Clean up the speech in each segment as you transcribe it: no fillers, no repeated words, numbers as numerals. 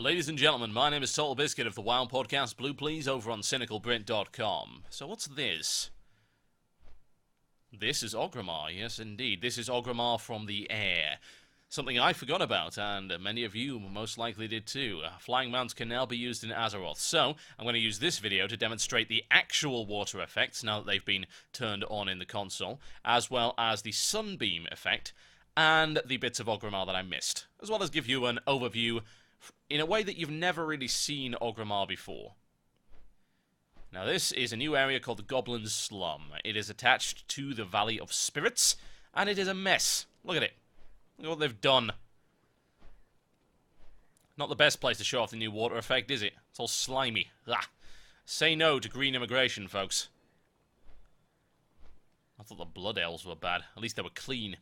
Ladies and gentlemen, my name is Total Biscuit of the WoW podcast Blue Please over on CynicalBrit.com. So what's this? This is Orgrimmar, yes indeed. This is Orgrimmar from the air. Something I forgot about, and many of you most likely did too. Flying mounts can now be used in Azeroth, so I'm going to use this video to demonstrate the actual water effects, now that they've been turned on in the console, as well as the sunbeam effect, and the bits of Orgrimmar that I missed, as well as give you an overview in a way that you've never really seen Orgrimmar before. Now this is a new area called the Goblin Slum. It is attached to the Valley of Spirits, and it is a mess. Look at it. Look at what they've done. Not the best place to show off the new water effect, is it? It's all slimy. Ugh. Say no to green immigration, folks. I thought the Blood Elves were bad. At least they were clean.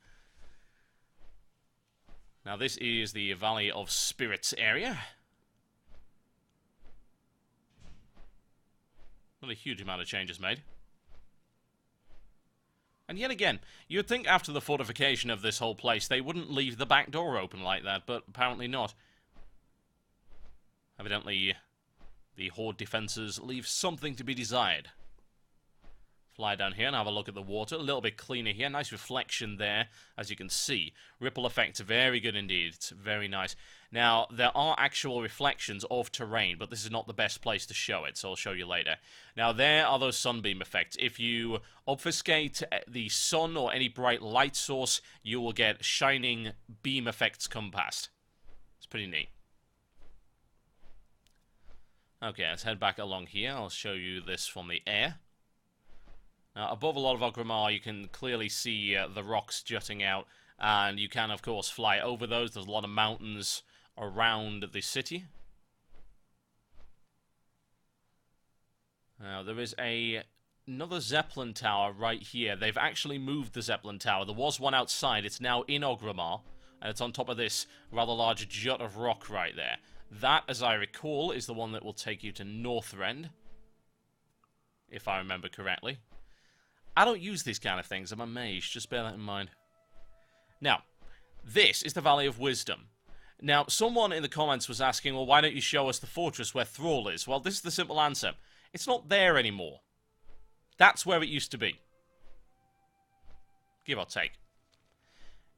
Now this is the Valley of Spirits area. Not a huge amount of changes made. And yet again, you'd think after the fortification of this whole place, they wouldn't leave the back door open like that, but apparently not. Evidently, the Horde defenses leave something to be desired. Fly down here and have a look at the water. A little bit cleaner here. Nice reflection there, as you can see. Ripple effects, very good indeed. It's very nice. Now, there are actual reflections of terrain, but this is not the best place to show it, so I'll show you later. Now, there are those sunbeam effects. If you obfuscate the sun or any bright light source, you will get shining beam effects come past. It's pretty neat. Okay, let's head back along here. I'll show you this from the air. Now, above a lot of Orgrimmar, you can clearly see the rocks jutting out, and you can, of course, fly over those. There's a lot of mountains around the city. Now, there is another Zeppelin tower right here. They've actually moved the Zeppelin tower. There was one outside. It's now in Orgrimmar, and it's on top of this rather large jut of rock right there. That, as I recall, is the one that will take you to Northrend, if I remember correctly. I don't use these kind of things. I'm a mage. Just bear that in mind. Now, this is the Valley of Wisdom. Now, someone in the comments was asking, well, why don't you show us the fortress where Thrall is? Well, this is the simple answer. It's not there anymore. That's where it used to be. Give or take.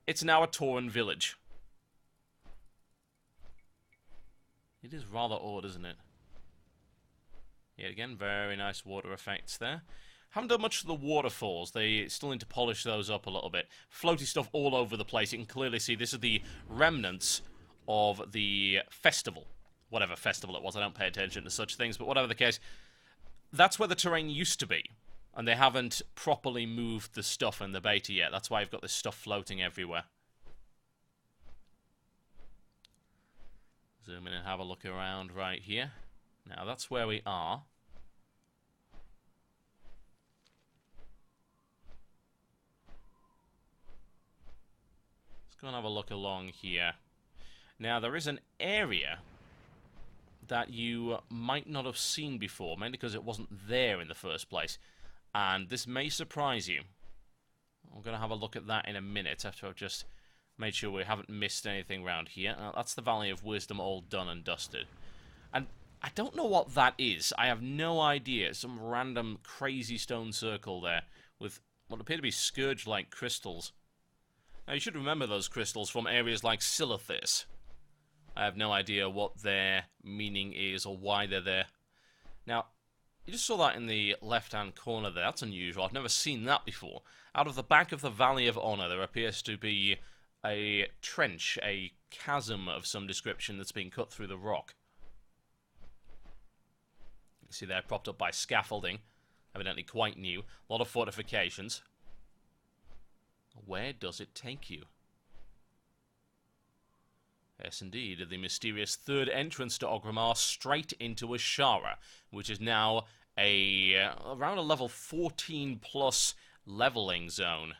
It's now a Tauren village. It is rather odd, isn't it? Yet again, very nice water effects there. Haven't done much to the waterfalls. They still need to polish those up a little bit. Floaty stuff all over the place. You can clearly see this is the remnants of the festival. Whatever festival it was. I don't pay attention to such things, but whatever the case, that's where the terrain used to be. And they haven't properly moved the stuff in the beta yet. That's why you've got this stuff floating everywhere. Zoom in and have a look around right here. Now, that's where we are. Go and have a look along here. Now, there is an area that you might not have seen before, mainly because it wasn't there in the first place. And this may surprise you. I'm going to have a look at that in a minute, after I've just made sure we haven't missed anything around here. Now, that's the Valley of Wisdom all done and dusted. And I don't know what that is. I have no idea. Some random crazy stone circle there with what appear to be scourge-like crystals. Now, you should remember those crystals from areas like Silithis. I have no idea what their meaning is or why they're there. Now, you just saw that in the left-hand corner there. That's unusual. I've never seen that before. Out of the back of the Valley of Honor, there appears to be a trench, a chasm of some description that's been cut through the rock. You can see they're propped up by scaffolding. Evidently quite new. A lot of fortifications. Where does it take you? Yes, indeed, the mysterious third entrance to Orgrimmar, straight into Ashara, which is now around a level 14 plus leveling zone.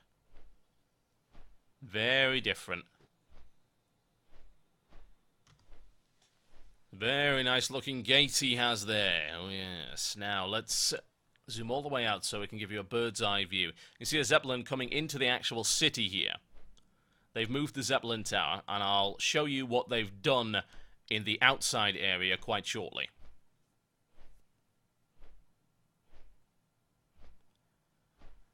Very different. Very nice looking gate he has there. Oh yes. Now let's zoom all the way out so we can give you a bird's eye view. You can see a Zeppelin coming into the actual city here. They've moved the Zeppelin tower, and I'll show you what they've done in the outside area quite shortly.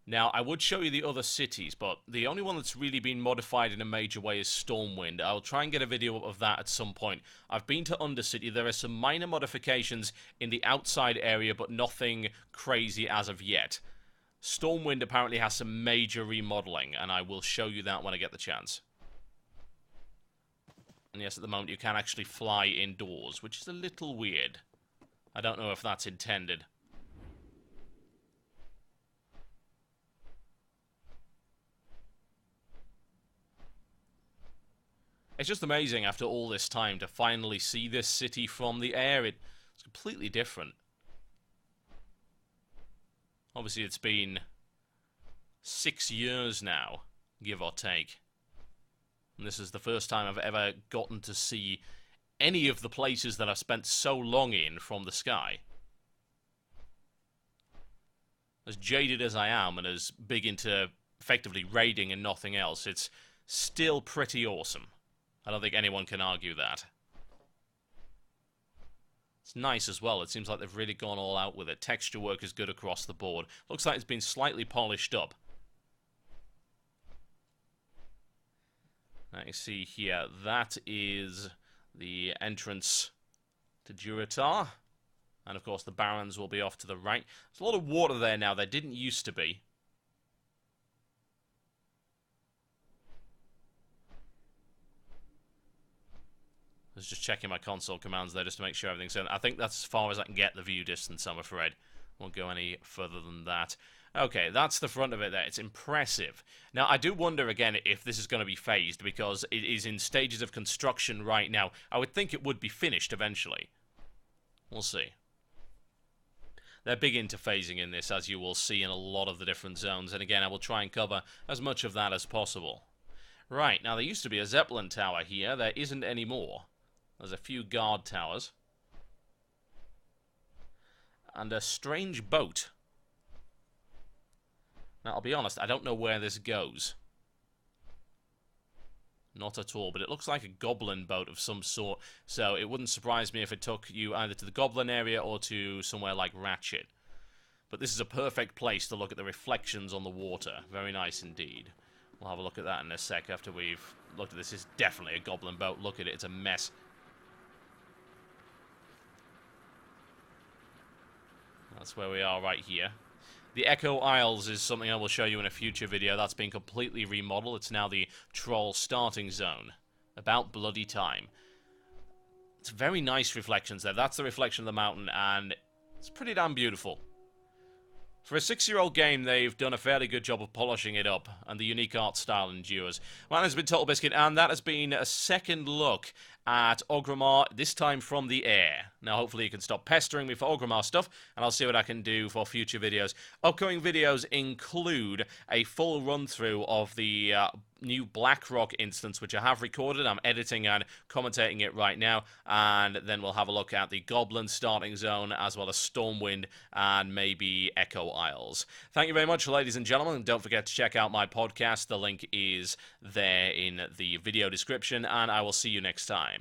Now, I would show you the other cities, but the only one that's really been modified in a major way is Stormwind. I'll try and get a video of that at some point. I've been to Undercity. There are some minor modifications in the outside area, but nothing crazy as of yet. Stormwind apparently has some major remodeling, and I will show you that when I get the chance. And yes, at the moment you can actually fly indoors, which is a little weird. I don't know if that's intended. It's just amazing after all this time to finally see this city from the air. It's completely different. Obviously, it's been 6 years now, give or take. And this is the first time I've ever gotten to see any of the places that I've spent so long in from the sky. As jaded as I am and as big into effectively raiding and nothing else, it's still pretty awesome. I don't think anyone can argue that. It's nice as well. It seems like they've really gone all out with it. Texture work is good across the board. Looks like it's been slightly polished up. Now you see here, that is the entrance to Durotar. And of course the Barrens will be off to the right. There's a lot of water there now. There didn't used to be. I was just checking my console commands there just to make sure everything's in. I think that's as far as I can get the view distance, I'm afraid. Won't go any further than that. Okay, that's the front of it there. It's impressive. Now, I do wonder, again, if this is going to be phased, because it is in stages of construction right now. I would think it would be finished eventually. We'll see. They're big into phasing in this, as you will see in a lot of the different zones. And again, I will try and cover as much of that as possible. Right, now there used to be a Zeppelin tower here. There isn't anymore. There's a few guard towers. And a strange boat. Now, I'll be honest, I don't know where this goes. Not at all, but it looks like a goblin boat of some sort, so it wouldn't surprise me if it took you either to the goblin area or to somewhere like Ratchet. But this is a perfect place to look at the reflections on the water. Very nice indeed. We'll have a look at that in a sec after we've looked at this. It's definitely a goblin boat. Look at it, it's a mess. That's where we are right here. The Echo Isles is something I will show you in a future video. That's been completely remodeled. It's now the Troll starting zone. About bloody time. It's very nice reflections there. That's the reflection of the mountain, and it's pretty damn beautiful. For a 6-year-old game, they've done a fairly good job of polishing it up, and the unique art style endures. My name has been Total Biscuit, and that has been a second look at Orgrimmar, this time from the air. Now, hopefully you can stop pestering me for Orgrimmar stuff, and I'll see what I can do for future videos. Upcoming videos include a full run-through of the new Blackrock instance, which I have recorded. I'm editing and commentating it right now, and then we'll have a look at the Goblin starting zone, as well as Stormwind, and maybe Echo Isles. Thank you very much, ladies and gentlemen, and don't forget to check out my podcast. The link is there in the video description, and I will see you next time.